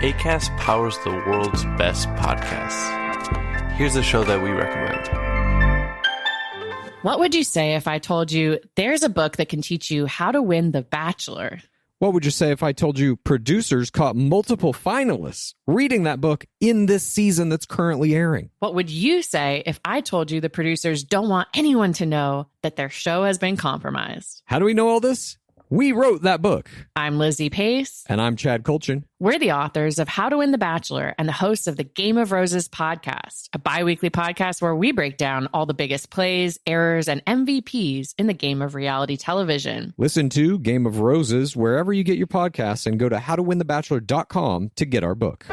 Acast powers the world's best podcasts. Here's a show that we recommend. What would you say if I told you there's a book that can teach you how to win The Bachelor? What would you say if I told you producers caught multiple finalists reading that book in this season that's currently airing? What would you say if I told you the producers don't want anyone to know that their show has been compromised? How do we know all this? We wrote that book. I'm Lizzie Pace. And I'm Chad Kulchin. We're the authors of How to Win the Bachelor and the hosts of the Game of Roses podcast, a bi-weekly podcast where we break down all the biggest plays, errors, and MVPs in the game of reality television. Listen to Game of Roses wherever you get your podcasts and go to howtowinthebachelor.com to get our book.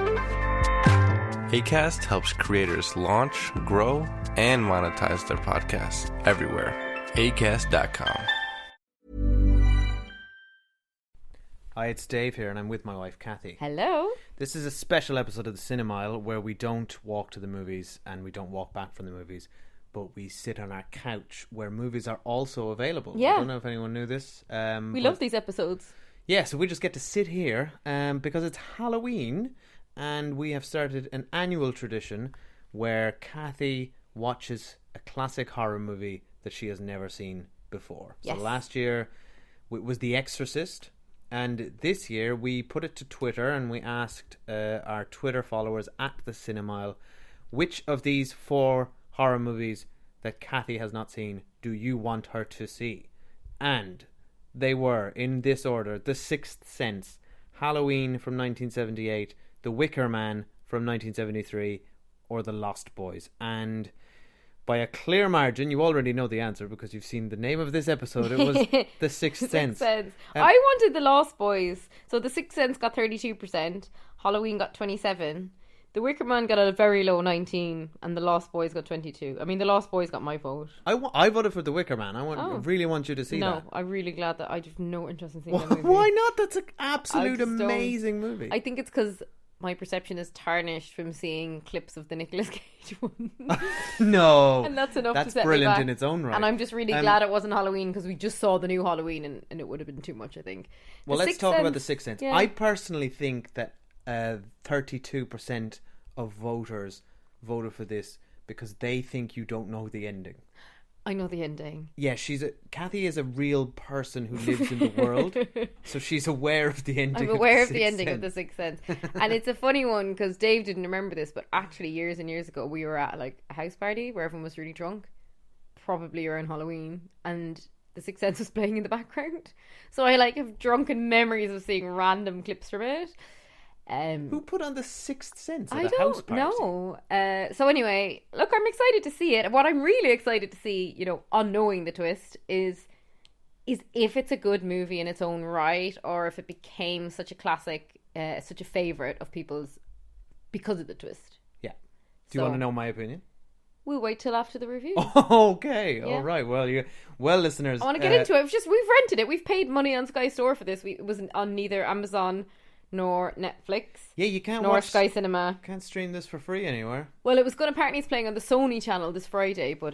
Acast helps creators launch, grow, and monetize their podcasts everywhere. Acast.com. Hi, it's Dave here, and I'm with my wife, Kathy. Hello. This is a special episode of the Cinemile where we don't walk to the movies and we don't walk back from the movies, but we sit on our couch where movies are also available. Yeah. I don't know if anyone knew this. We love these episodes. Yeah, so we just get to sit here because it's Halloween, and we have started an annual tradition where Kathy watches a classic horror movie that she has never seen before. Yes. So last year it was The Exorcist. And this year we put it to Twitter and we asked our Twitter followers at the Cinemile, which of these 4 horror movies that Kathy has not seen do you want her to see? And they were, in this order, The Sixth Sense, Halloween from 1978, The Wicker Man from 1973, or The Lost Boys. And by a clear margin, you already know the answer because you've seen the name of this episode. It was The Sixth Sense. I wanted The Lost Boys. So The Sixth Sense got 32%, Halloween got 27%, The Wicker Man got a very low 19%, and The Lost Boys got 22%. I mean, The Lost Boys got my vote. I voted for The Wicker Man. I really want you to see that. No, I'm really glad that I have no interest in seeing that movie. Why not? That's an absolute amazing movie. I think it's because my perception is tarnished from seeing clips of the Nicolas Cage one. No. And that's enough that's to set brilliant me back. in its own right. And I'm just really glad it wasn't Halloween because we just saw the new Halloween and it would have been too much, I think. Well, let's talk about The Sixth Sense. Yeah. I personally think that 32% of voters voted for this because they think you don't know the ending. I know the ending. Yeah, Kathy is a real person who lives in the world, so she's aware of the ending. I'm aware of the ending of The Sixth Sense. And it's a funny one because Dave didn't remember this, but actually years and years ago we were at like a house party where everyone was really drunk, probably around Halloween, and The Sixth Sense was playing in the background. So I have drunken memories of seeing random clips from it. Who put on The Sixth Sense at I a house don't party? know. So anyway, look, I'm excited to see it. What I'm really excited to see, unknowing the twist, is if it's a good movie in its own right, or if it became such a classic, such a favourite of people's because of the twist. Yeah. Do you want to know my opinion? We'll wait till after the review. Okay. Yeah. All right. Well, listeners, I want to get into it. We've rented it. We've paid money on Sky Store for this. It wasn't on neither Amazon nor Netflix. Yeah, you can't nor watch Sky Cinema. Can't stream this for free anywhere. Well, it was going to, apparently it's playing on the Sony channel this Friday, but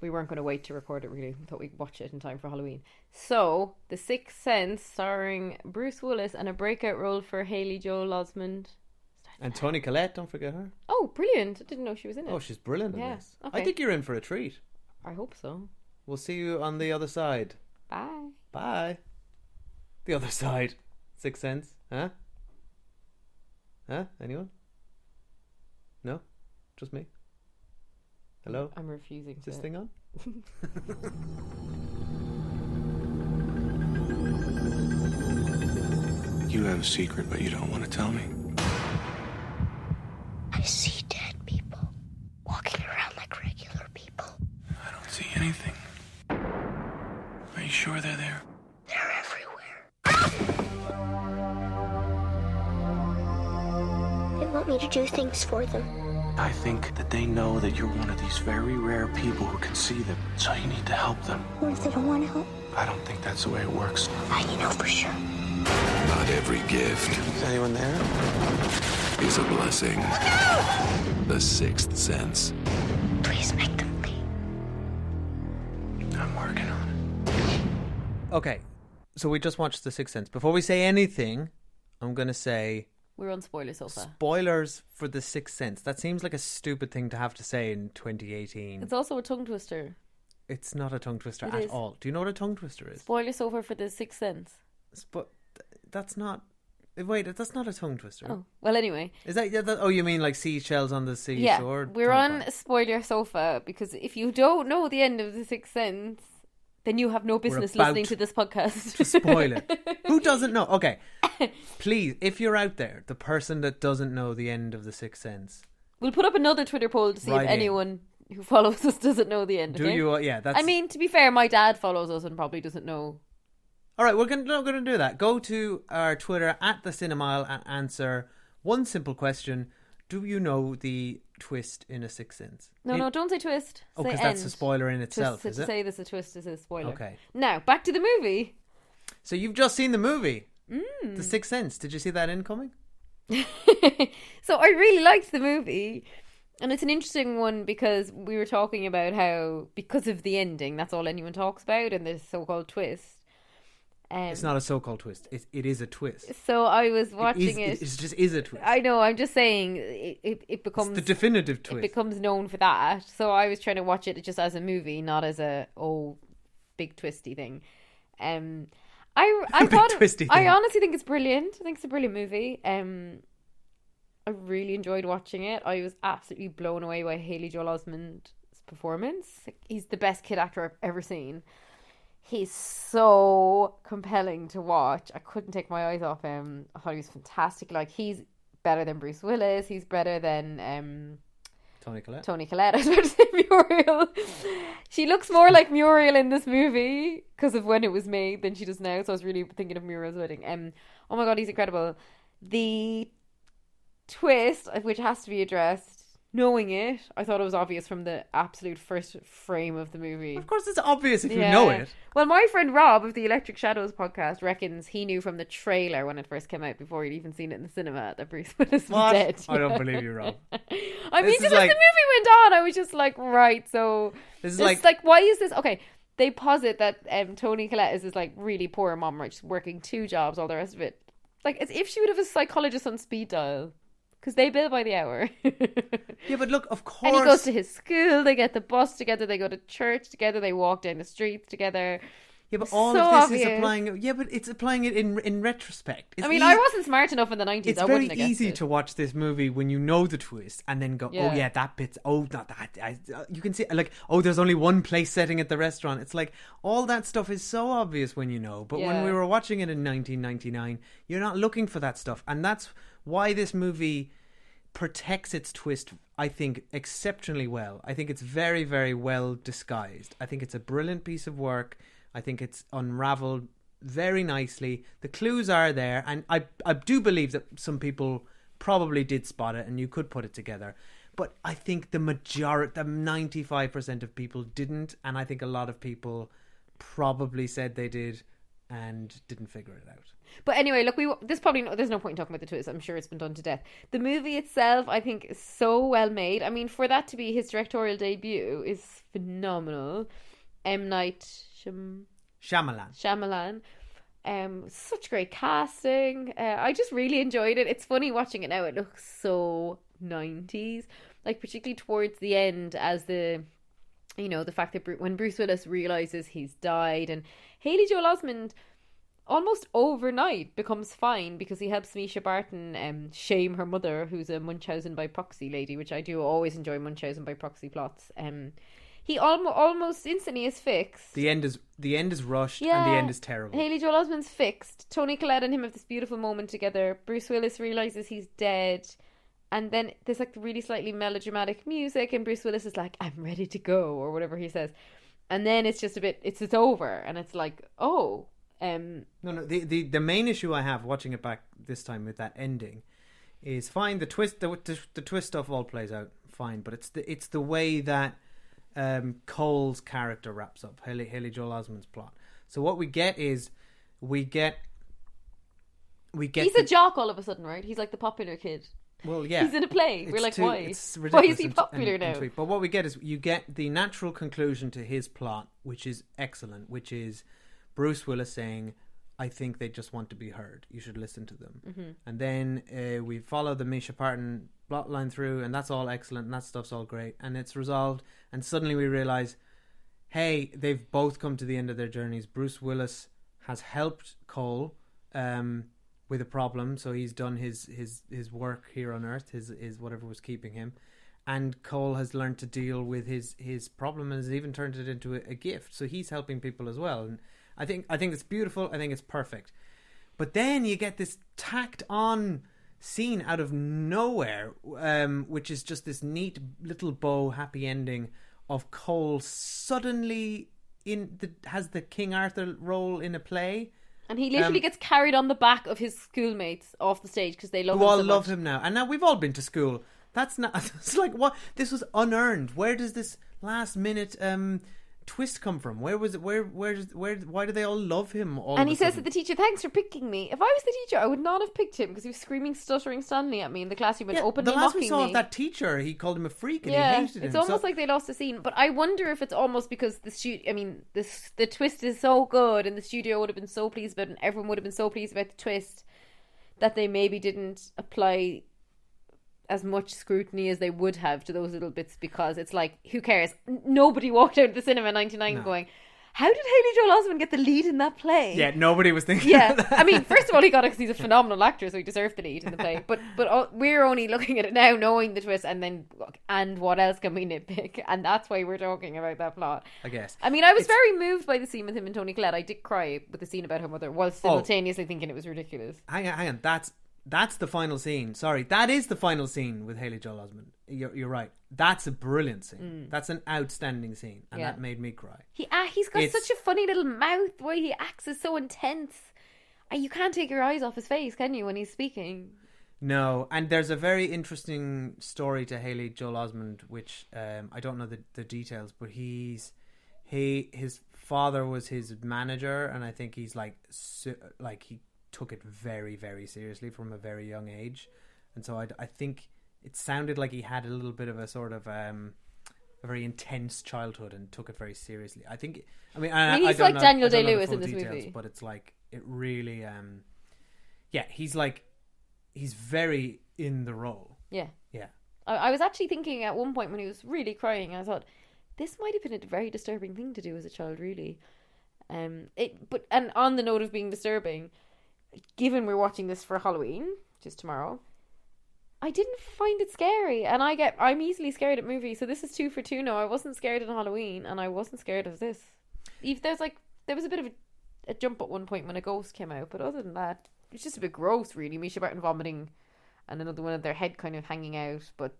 we weren't going to wait to record it really. We thought we'd watch it in time for Halloween. So, The Sixth Sense, starring Bruce Willis and a breakout role for Haley Joel Osment. And Toni Collette, don't forget her. Oh, brilliant. I didn't know she was in it. Oh, she's brilliant in Yeah, this. okay. I think you're in for a treat. I hope so. We'll see you on the other side. Bye. Bye. The other side. Sixth Sense. Huh? Huh? Anyone? No? Just me? Hello? I'm refusing Is this to. thing on? You have a secret, but you don't want to tell me. I see dead people walking around like regular people. I don't see anything. Are you sure they're there? They're everywhere. They want me to do things for them. I think that they know that you're one of these very rare people who can see them, so you need to help them. What if they don't want to help? I don't think that's the way it works. How do you know for sure? Not every gift Is anyone there? is a blessing. The Sixth Sense. Please make them leave. I'm working on it. Okay, so we just watched The Sixth Sense. Before we say anything, I'm going to say We're on spoiler sofa. Spoilers for The Sixth Sense. That seems like a stupid thing to have to say in 2018. It's also a tongue twister. It's not a tongue twister It at is. all. Do you know what a tongue twister is? Spoiler sofa for The Sixth Sense. But that's not... Wait, that's not a tongue twister. Oh, well, anyway. Is that... Oh, you mean like seashells on the seashore? Yeah, we're on a spoiler sofa because if you don't know the end of The Sixth Sense, then you have no business about listening to this podcast. to spoil it. Who doesn't know? Okay, please, if you're out there, the person that doesn't know the end of The Sixth Sense, We'll put up another Twitter poll to see Right if in. anyone who follows us doesn't know the end. do Okay? you? Yeah, that's. I mean, to be fair, my dad follows us and probably doesn't know. all right, we're not going to do that. Go to our Twitter at the Cinemile and answer one simple question: do you know the twist in A Sixth Sense? No, don't say twist. Oh, say because that's a end. spoiler in itself, Twist, is to it? say there's a twist is a spoiler. Okay. Now, back to the movie. So you've just seen the movie, The Sixth Sense. Did you see that incoming? So I really liked the movie. And it's an interesting one because we were talking about how, because of the ending, that's all anyone talks about, and the so-called twist. It's not a so-called twist. It is a twist. So I was watching It it. just is a twist. I know, I'm just saying, it becomes... It's the definitive It twist. becomes known for that. So I was trying to watch it just as a movie, not as a, big twisty thing. I Big thought twisty I thing. honestly think it's brilliant. I think it's a brilliant movie. I really enjoyed watching it. I was absolutely blown away by Haley Joel Osment's performance. He's the best kid actor I've ever seen. He's so compelling to watch. I couldn't take my eyes off him. I thought he was fantastic. Like, he's better than Bruce Willis. He's better than Toni Collette. Toni Collette. I was about to say Muriel. She looks more like Muriel in this movie because of when it was made than she does now. So I was really thinking of Muriel's Wedding. Oh my god, he's incredible. The twist, which has to be addressed, knowing it, I thought it was obvious from the absolute first frame of the movie. Of course, it's obvious if you know it. Well, my friend Rob of the Electric Shadows podcast reckons he knew from the trailer when it first came out, before he'd even seen it in the cinema, that Bruce Willis was dead. I don't believe you, Rob. I mean, This just is as like- the movie went on, I was just like, right, so This is it's like, why is this? Okay, they posit that Toni Collette is this like really poor mom, right? She's working 2 jobs, all the rest of it. Like, as if she would have a psychologist on speed dial. Because they bill by the hour. Yeah, but look, of course. And he goes to his school, they get the bus together, they go to church together, they walk down the streets together. Yeah, but It's all so of this is obvious. applying. Yeah, but it's applying it in retrospect. It's I mean, easy- I wasn't smart enough in the 90s. It's I very wouldn't have guessed easy it. to watch this movie when you know the twist and then go, Yeah. oh yeah, that bit's, oh, not that. You can see, like, oh, there's only one place setting at the restaurant. It's like, all that stuff is so obvious when you know. But when Yeah. we were watching it in 1999, you're not looking for that stuff. And that's why this movie protects its twist, I think, exceptionally well. I think it's very, very well disguised. I think it's a brilliant piece of work. I think it's unraveled very nicely. The clues are there, and I do believe that some people probably did spot it and you could put it together. But I think the 95% of people didn't, and I think a lot of people probably said they did and didn't figure it out. But anyway, look, there's no point in talking about the twist. I'm sure it's been done to death. The movie itself, I think, is so well made. I mean, for that to be his directorial debut is phenomenal. M. Night Shyamalan. Such great casting. I just really enjoyed it. It's funny watching it now. It looks so 90s. Like, particularly towards the end, as the fact that when Bruce Willis realizes he's died, and Haley Joel Osment almost overnight becomes fine because he helps Misha Barton shame her mother, who's a Munchausen by proxy lady, which I do always enjoy Munchausen by proxy plots. He almost instantly is fixed. The end is rushed, and the end is terrible. Haley Joel Osment's fixed. Toni Collette and him have this beautiful moment together. Bruce Willis realizes he's dead, and then there's like really slightly melodramatic music, and Bruce Willis is like, "I'm ready to go," or whatever he says, and then it's just a bit, it's over, and it's like, oh. No. The main issue I have watching it back this time with that ending is fine. The twist stuff all plays out fine, but it's the way that Cole's character wraps up Haley Joel Osment's plot. So what we get is we get. He's a jock all of a sudden, right? He's like the popular kid. Well, yeah, he's in a play. We're like, why? It's Why ridiculous is he popular now? sweet. But what we get is you get the natural conclusion to his plot, which is excellent, which is Bruce Willis saying, I think they just want to be heard. You should listen to them. And then we follow the Misha Parton plotline through, and that's all excellent, and that stuff's all great, and it's resolved. And suddenly we realise, hey, they've both come to the end of their journeys. Bruce Willis has helped Cole with a problem, so he's done his work here on Earth, his whatever was keeping him. And Cole has learned to deal with his problem and has even turned it into a gift. So he's helping people as well. And I think it's beautiful. I think it's perfect. But then you get this tacked on scene out of nowhere, which is just this neat little bow happy ending of Cole suddenly has the King Arthur role in a play. And he literally gets carried on the back of his schoolmates off the stage because they love him so much. Who all love him now. And now we've all been to school. That's not. It's like, what? This was unearned. Where does this last minute twist come from? Where was it? Why do they all love him? And he says to the teacher, "Thanks for picking me. If I was the teacher, I would not have picked him because he was screaming, stuttering Stanley at me in the classroom and openly mocking me." The last we saw of that teacher, he called him a freak and he hated him. It's almost like they lost the scene. But I wonder if it's almost because the twist is so good and the studio would have been so pleased about it and everyone would have been so pleased about the twist that they maybe didn't apply as much scrutiny as they would have to those little bits, because it's like, who cares? Nobody walked out of the cinema in 99 going, how did Haley Joel Osment get the lead in that play? Yeah, nobody was thinking that. I mean, first of all, he got it because he's a phenomenal actor, so he deserved the lead in the play. But we're only looking at it now, knowing the twist, and what else can we nitpick? And that's why we're talking about that plot, I guess. I mean, I was very moved by the scene with him and Toni Collette. I did cry with the scene about her mother, while simultaneously thinking it was ridiculous. Hang on. That's the final scene. Sorry, that is the final scene with Haley Joel Osment. You're right. That's a brilliant scene. That's an outstanding scene, and that made me cry. He's got such a funny little mouth. The way he acts is so intense. You can't take your eyes off his face, can you, when he's speaking? No, and there's a very interesting story to Haley Joel Osment, which I don't know the details, but his father was his manager, and I think he's he took it very, very seriously from a very young age. And so I think it sounded like he had a little bit of a sort of a very intense childhood and took it very seriously. I mean, he's like Daniel Day-Lewis in this movie, but it's like, it really he's very in the role. Yeah I was actually thinking at one point when he was really crying, I thought this might have been a very disturbing thing to do as a child, really. And on the note of being disturbing, given we're watching this for Halloween, which is tomorrow, I didn't find it scary, and I'm easily scared at movies, so this is 2 for 2 now. I wasn't scared on Halloween, and I wasn't scared of this. There was a bit of a jump at one point when a ghost came out, but other than that, it's just a bit gross, really. Misha Barton vomiting, and another one of their head kind of hanging out. But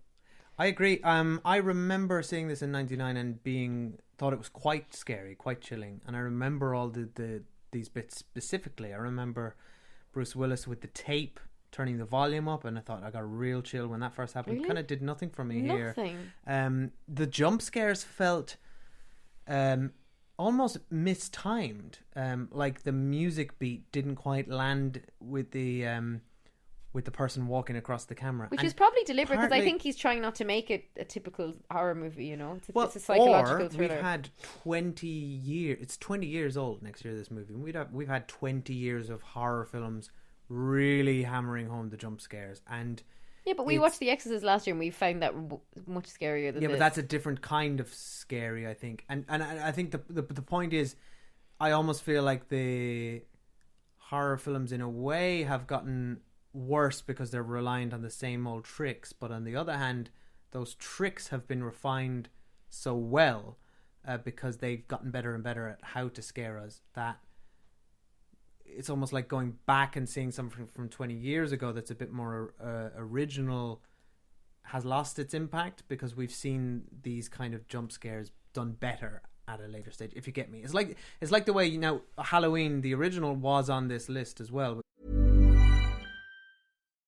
I agree. I remember seeing this in 99 and thought it was quite scary, quite chilling, and I remember all these bits specifically. I remember Bruce Willis with the tape, turning the volume up, and I thought I got a real chill when that first happened. Really? Kind of did nothing for me here. The jump scares felt almost mistimed. Like the music beat didn't quite land with the person walking across the camera, which is probably deliberate, because I think he's trying not to make it a typical horror movie. You know, it's a psychological thriller. We've had 20 years. It's 20 years old next year, this movie. We've had 20 years of horror films really hammering home the jump scares. And but we watched The Exorcist last year and we found that much scarier than this. But that's a different kind of scary, I think. And I think the point is, I almost feel like the horror films in a way have gotten worse because they're reliant on the same old tricks, but on the other hand, those tricks have been refined so well because they've gotten better and better at how to scare us, that it's almost like going back and seeing something from 20 years ago that's a bit more original has lost its impact, because we've seen these kind of jump scares done better at a later stage, if you get me. It's like the way, Halloween, the original, was on this list as well.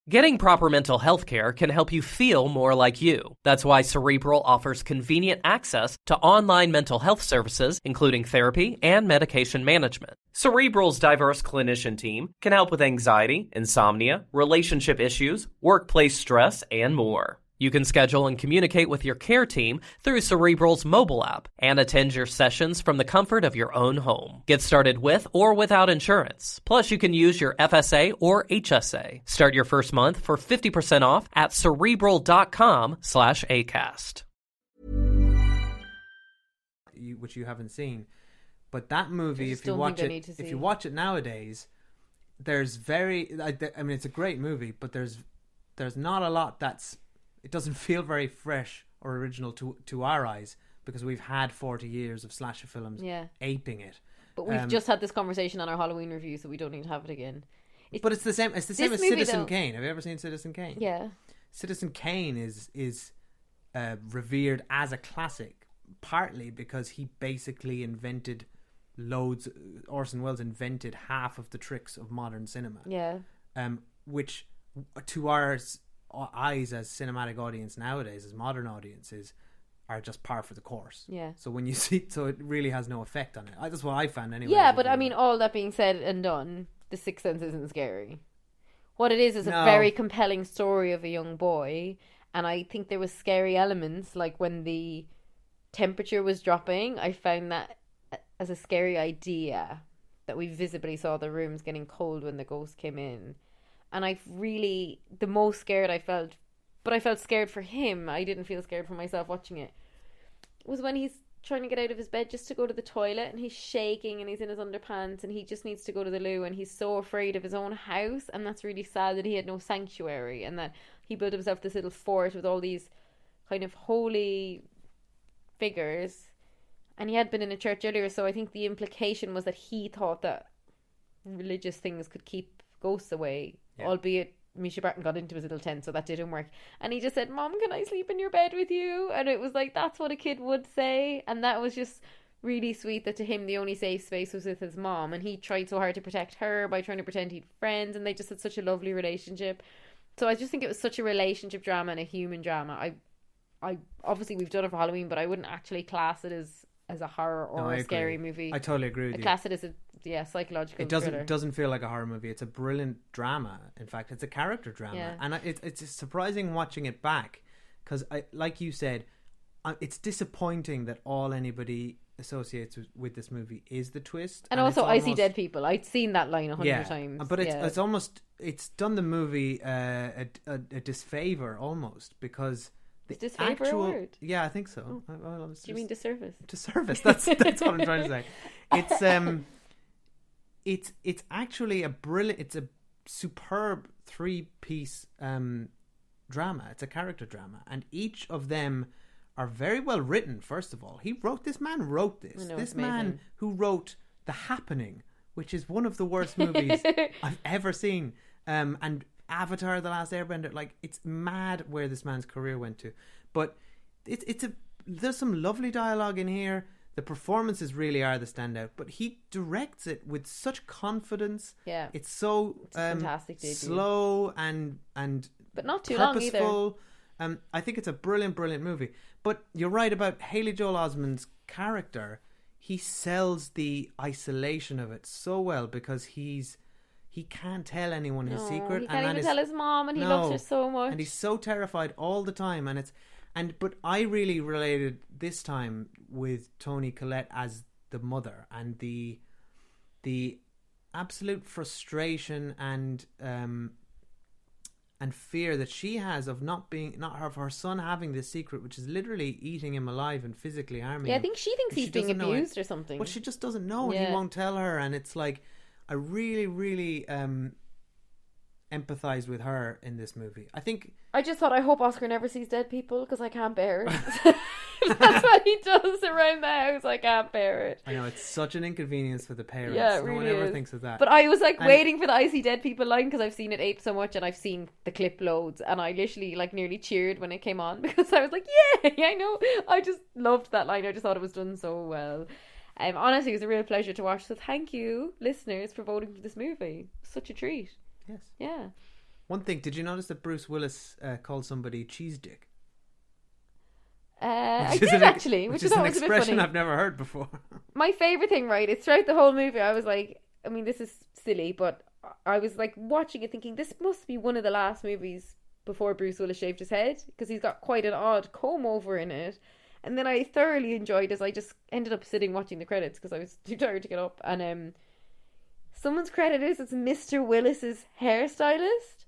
Getting proper mental health care can help you feel more like you. That's why Cerebral offers convenient access to online mental health services, including therapy and medication management. Cerebral's diverse clinician team can help with anxiety, insomnia, relationship issues, workplace stress, and more. You can schedule and communicate with your care team through Cerebral's mobile app and attend your sessions from the comfort of your own home. Get started with or without insurance. Plus, you can use your FSA or HSA. Start your first month for 50% off at Cerebral.com/ACAST. Which you haven't seen. But that movie, if you watch it nowadays, there's it's a great movie, but there's not a lot it doesn't feel very fresh or original to our eyes, because we've had 40 years of slasher films aping it. But we've just had this conversation on our Halloween review, so we don't need to have it again. But it's the same as Citizen Kane. Have you ever seen Citizen Kane? Yeah. Citizen Kane is revered as a classic, partly because he basically invented Orson Welles invented half of the tricks of modern cinema. Yeah. Which to our eyes as cinematic audience nowadays, as modern audiences, are just par for the course. Yeah. So when you see, so it really has no effect on it. That's what I found anyway. Yeah, but I mean, all that being said and done, The Sixth Sense isn't scary. What it is a very compelling story of a young boy, and I think there was scary elements, like when the temperature was dropping. I found that as a scary idea, that we visibly saw the rooms getting cold when the ghost came in. And the most scared I felt, but I felt scared for him. I didn't feel scared for myself watching it. Was when he's trying to get out of his bed just to go to the toilet, and he's shaking and he's in his underpants and he just needs to go to the loo, and he's so afraid of his own house, and that's really sad that he had no sanctuary, and that he built himself this little fort with all these kind of holy figures, and he had been in a church earlier, so I think the implication was that he thought that religious things could keep ghosts away, albeit Misha Barton got into his little tent, so that didn't work. And he just said, "Mom, can I sleep in your bed with you?" And it was like, that's what a kid would say. And that was just really sweet, that to him the only safe space was with his mom, and he tried so hard to protect her by trying to pretend he'd friends, and they just had such a lovely relationship. So I just think it was such a relationship drama and a human drama. I obviously we've done it for Halloween, but I wouldn't actually class it as a horror or a scary movie. I totally agree with you. I class it as a psychological thriller. It doesn't feel like a horror movie. It's a brilliant drama. In fact, it's a character drama, and it's surprising watching it back, because like you said, it's disappointing that all anybody associates with this movie is the twist. And also, I see dead people. I'd seen that line 100 times. But it's done the movie a disfavor almost, because is disfavor a word? Yeah, I think so. Oh. Do you mean disservice? Disservice. That's what I'm trying to say. It's actually it's a superb 3-piece drama. It's a character drama, and each of them are very well written. First of all, this man wrote this. This man who wrote The Happening, which is one of the worst movies I've ever seen, and Avatar: The Last Airbender. Like, it's mad where this man's career went to. But there's some lovely dialogue in here. The performances really are the standout, but he directs it with such confidence. Yeah, it's so fantastic, slow and but not too purposeful. long either. I think it's a brilliant movie. But you're right about Haley Joel Osment's character. He sells the isolation of it so well, because he can't tell anyone his secret. He can't even tell his mom, and he loves her so much. And he's so terrified all the time. But I really related this time with Toni Collette as the mother, and the absolute frustration and fear that she has of of her son having this secret, which is literally eating him alive and physically harming him. Yeah, I think she thinks he's being abused or something. But she just doesn't know, and he won't tell her. And it's like, I really, really empathize with her in this movie. I just thought, I hope Oscar never sees dead people, because I can't bear it. That's what he does around the house. I can't bear it. I know, it's such an inconvenience for the parents. Yeah, it really no one ever is. thinks of that. But I was waiting for the I see dead people line, because I've seen it aped so much, and I've seen the clip loads, and I literally nearly cheered when it came on, because I was like, yeah, I know. I just loved that line. I just thought it was done so well. Honestly, it was a real pleasure to watch. So thank you, listeners, for voting for this movie. Such a treat. Yes. Yeah. One thing, did you notice that Bruce Willis called somebody cheese dick? I did actually, which is an expression I've never heard before. My favourite thing, right, is throughout the whole movie, I was like, this is silly, but I was watching it thinking, this must be one of the last movies before Bruce Willis shaved his head, because he's got quite an odd comb over in it. And then I thoroughly enjoyed as I just ended up sitting watching the credits because I was too tired to get up. And someone's credit is it's Mr. Willis's hairstylist.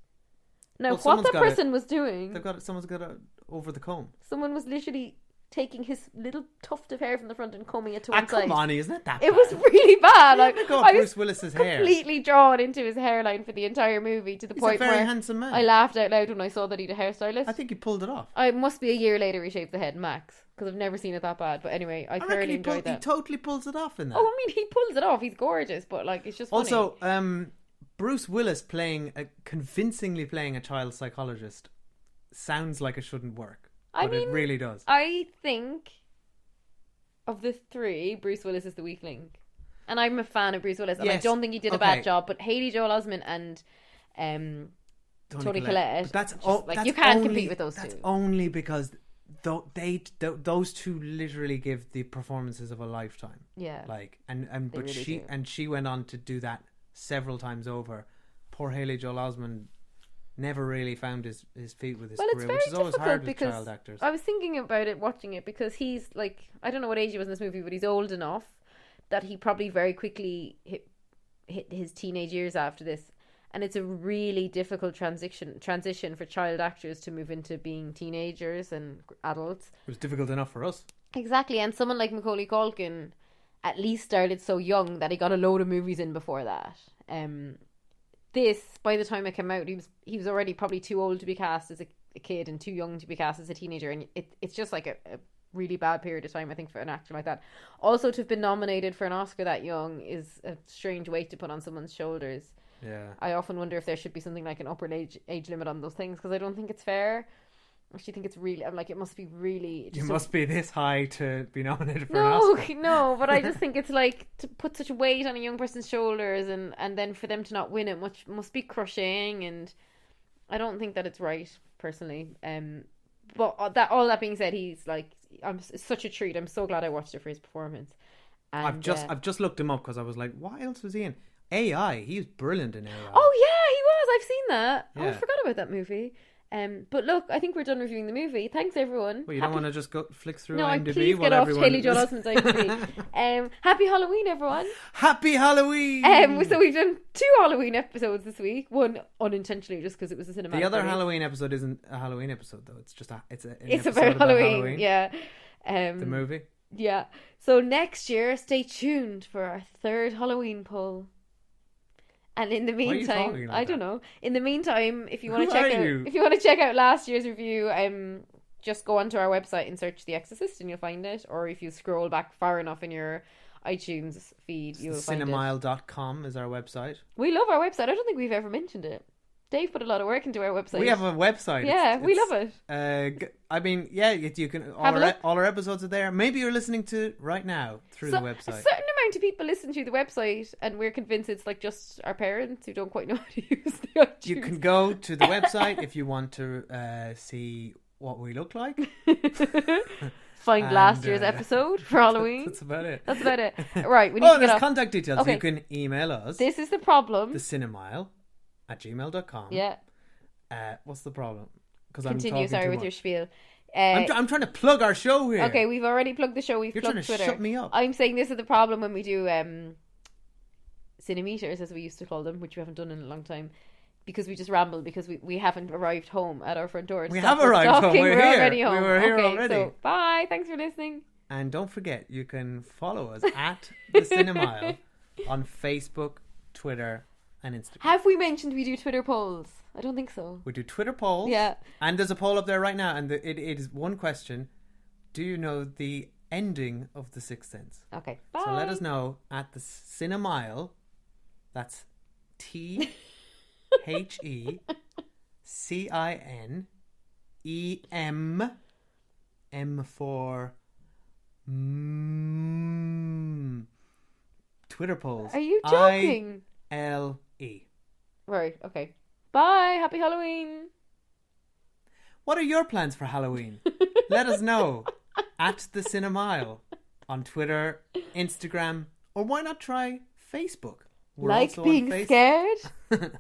Now, what that person was doing... Someone's got it over the comb. Someone was literally taking his little tuft of hair from the front and combing it to one side. Come on, isn't it that bad? It was really bad. Like, I Bruce Willis's hair. Completely drawn into his hairline for the entire movie to the point where... He's a very handsome man. I laughed out loud when I saw that he'd a hairstylist. I think he pulled it off. It must be a year later he shaved the head, max. Because I've never seen it that bad. But anyway, I thoroughly enjoyed that. He totally pulls it off in that. Oh, I mean, he pulls it off. He's gorgeous, but like, it's just funny. Also, Bruce Willis convincingly playing a child psychologist sounds like it shouldn't work. But it really does. I think of the three, Bruce Willis is the weak link. And I'm a fan of Bruce Willis. And I don't think he did a bad job. But Haley Joel Osment and Toni Collette, you can't compete with those two. That's only because those two literally give the performances of a lifetime. Yeah. She went on to do that several times over. Poor Haley Joel Osment never really found his feet with his career, which is always hard with child actors. I was thinking about it watching it because he's like, I don't know what age he was in this movie, but he's old enough that he probably very quickly hit his teenage years after this. And it's a really difficult transition for child actors to move into being teenagers and adults. It was difficult enough for us. Exactly. And someone like Macaulay Culkin at least started so young that he got a load of movies in before that. This, by the time it came out, he was already probably too old to be cast as a kid and too young to be cast as a teenager. And it's just like a really bad period of time, I think, for an actor like that. Also, to have been nominated for an Oscar that young is a strange weight to put on someone's shoulders. Yeah. I often wonder if there should be something like an upper age limit on those things, because I don't think it's fair. I actually think it's really... I'm like, it must be really... You must be this high to be nominated for an Oscar. No, but I just think it's like to put such a weight on a young person's shoulders and then for them to not win it must be crushing, and I don't think that it's right, personally. But all that being said, he's like... it's such a treat. I'm so glad I watched it for his performance. And, I've just looked him up because I was like, what else was he in? AI. He was brilliant in AI. Oh yeah, he was. I've seen that. Yeah. Oh, I forgot about that movie. But look, I think we're done reviewing the movie. Thanks, everyone. Well, you don't want to just go flick through No, IMDb please get off Haley Joel Osment's IMDb. Happy Halloween, everyone. Happy Halloween! So we've done 2 Halloween episodes this week. One unintentionally, just because it was a cinematic. The other release. Halloween episode isn't a Halloween episode, though. It's just it's about Halloween. Yeah. The movie. Yeah. So next year, stay tuned for our 3rd Halloween poll. And in the meantime, I don't know. In the meantime, if you want to check out last year's review, just go onto our website and search The Exorcist and you'll find it. Or if you scroll back far enough in your iTunes feed, you'll find it. Cinemile.com is our website. We love our website. I don't think we've ever mentioned it. Dave put a lot of work into our website. We have a website. Yeah, we love it. I mean, yeah, you can. All our episodes are there. Maybe you're listening to it right now through the website. A certain amount of people listen to the website, and we're convinced it's like just our parents who don't quite know how to use the iTunes. You can go to the website if you want to see what we look like. Find last year's episode for Halloween. That's about it. Right, we need to get there's off. Contact details. Okay. You can email us. This is the problem. thecinemile@gmail.com. Yeah. What's the problem? Because continue. Sorry, with your spiel. I'm trying to plug our show here. Okay, we've already plugged the show. You're plugged trying to Twitter. shut me up. I'm saying this is the problem when we do cinemeters, as we used to call them, which we haven't done in a long time, because we just ramble because we haven't arrived home at our front door. We have arrived home. We're here. Already home. We were here already. So bye. Thanks for listening. And don't forget, you can follow us at The Cinemile on Facebook, Twitter, and Instagram. Have we mentioned we do Twitter polls? I don't think so. We do Twitter polls. Yeah. And there's a poll up there right now, and it is one question. Do you know the ending of The Sixth Sense? Okay. Bye. So let us know at The Cinemile. That's THECINEM. M for Twitter polls. Are you joking? ILE. Right, okay. Bye. Happy Halloween. What are your plans for Halloween? Let us know at The Cinemile on Twitter, Instagram, or why not try Facebook? We're like also on being Face- scared?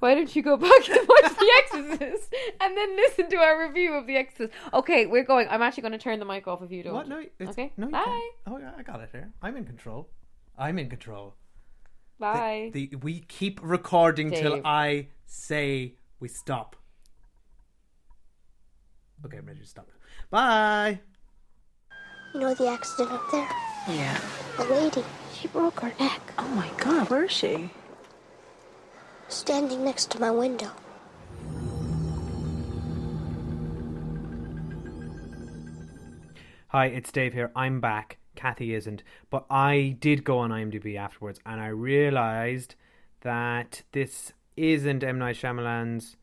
Why don't you go back and watch The Exorcist and then listen to our review of The Exorcist? Okay, we're going. I'm actually going to turn the mic off if you don't. What? No. Okay. No, you Bye. can't. Oh, yeah, I got it here. I'm in control. Bye. We keep recording till Dave. I say we stop. Okay, I'm ready to stop. Bye. You know the accident up there? Yeah. A lady. She broke her neck. Oh my God, where is she? Standing next to my window. Hi, it's Dave here. I'm back. Kathy isn't. But I did go on IMDb afterwards and I realised that this isn't M. Night Shyamalan's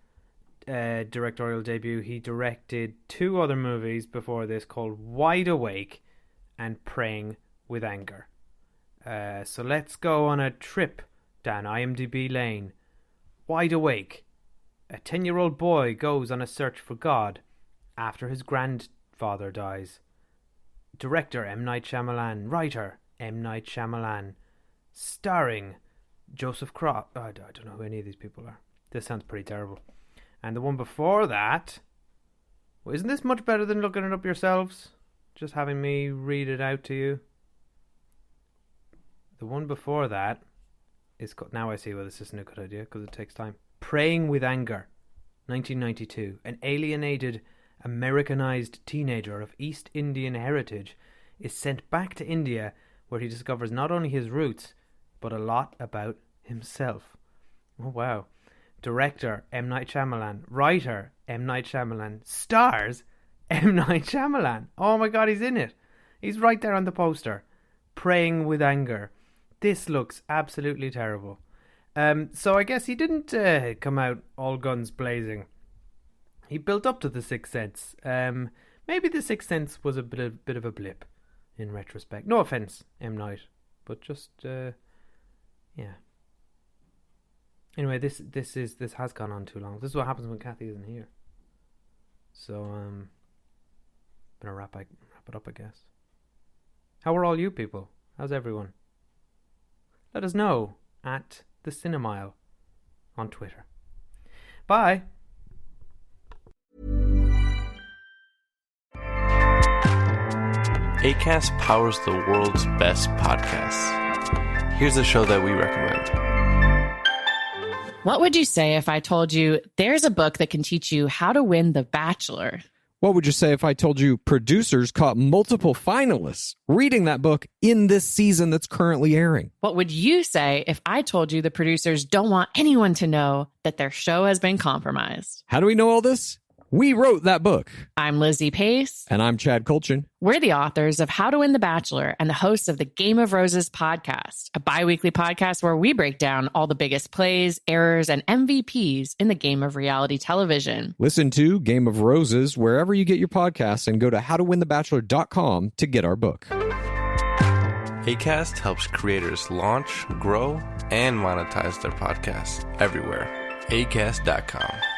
directorial debut. He directed 2 other movies before this called Wide Awake and Praying with Anger. So let's go on a trip down IMDb lane. Wide Awake. A 10-year-old boy goes on a search for God after his grandfather dies. Director M. Night Shyamalan. Writer M. Night Shyamalan. Starring Joseph Croft. I don't know who any of these people are. This sounds pretty terrible. And the one before that... Well, isn't this much better than looking it up yourselves? Just having me read it out to you. The one before that is... Now I see why this isn't a good idea, because it takes time. Praying with Anger. 1992. An alienated... Americanized teenager of East Indian heritage is sent back to India, where he discovers not only his roots, but a lot about himself. Oh, wow. Director, M. Night Shyamalan. Writer, M. Night Shyamalan. Stars, M. Night Shyamalan. Oh my God, he's in it. He's right there on the poster. Praying with Anger. This looks absolutely terrible. So I guess he didn't come out all guns blazing. He built up to The Sixth Sense. Maybe The Sixth Sense was a bit of a blip in retrospect. No offense, M. Night, but just yeah. Anyway, this has gone on too long. This is what happens when Kathy isn't here. So gonna wrap it up, I guess. How are all you people? How's everyone? Let us know at the Cinemile on Twitter. Bye. Acast powers the world's best podcasts. Here's a show that we recommend. What would you say if I told you there's a book that can teach you how to win The Bachelor? What would you say if I told you producers caught multiple finalists reading that book in this season that's currently airing? What would you say if I told you the producers don't want anyone to know that their show has been compromised? How do we know all this? We wrote that book. I'm Lizzie Pace. And I'm Chad Colchin. We're the authors of How to Win the Bachelor and the hosts of the Game of Roses podcast, a bi-weekly podcast where we break down all the biggest plays, errors, and MVPs in the game of reality television. Listen to Game of Roses wherever you get your podcasts and go to howtowinthebachelor.com to get our book. Acast helps creators launch, grow, and monetize their podcasts everywhere. Acast.com.